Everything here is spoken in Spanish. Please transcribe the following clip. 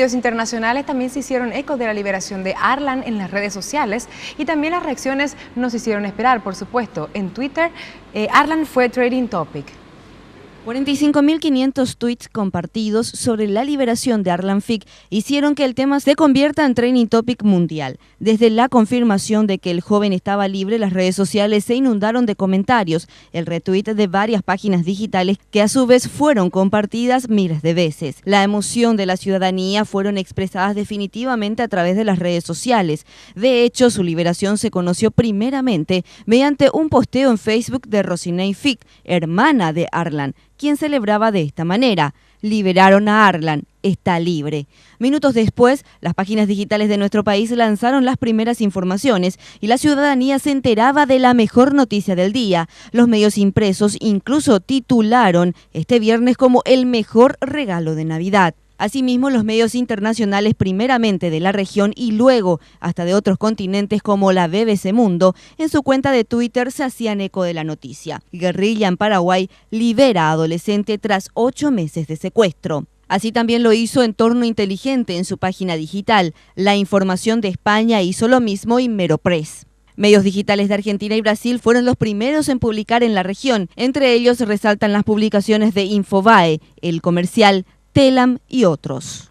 medios internacionales también se hicieron eco de la liberación de Arlan en las redes sociales y también las reacciones nos hicieron esperar, por supuesto. En Twitter, Arlan fue trending topic. 45.500 tweets compartidos sobre la liberación de Arlan Fick hicieron que el tema se convierta en trending topic mundial. Desde la confirmación de que el joven estaba libre, las redes sociales se inundaron de comentarios, el retweet de varias páginas digitales que a su vez fueron compartidas miles de veces. La emoción de la ciudadanía fueron expresadas definitivamente a través de las redes sociales. De hecho, su liberación se conoció primeramente mediante un posteo en Facebook de Rocinei Fick, hermana de Arlan, quien celebraba de esta manera: liberaron a Arlan, está libre. Minutos después, las páginas digitales de nuestro país lanzaron las primeras informaciones y la ciudadanía se enteraba de la mejor noticia del día. Los medios impresos incluso titularon este viernes como el mejor regalo de Navidad. Asimismo, los medios internacionales, primeramente de la región y luego hasta de otros continentes como la BBC Mundo, en su cuenta de Twitter se hacían eco de la noticia. Guerrilla en Paraguay libera a adolescente tras 8 meses de secuestro. Así también lo hizo Entorno Inteligente en su página digital. La Información de España hizo lo mismo y Meropress. Medios digitales de Argentina y Brasil fueron los primeros en publicar en la región. Entre ellos resaltan las publicaciones de Infobae, El Comercial, Telam y otros.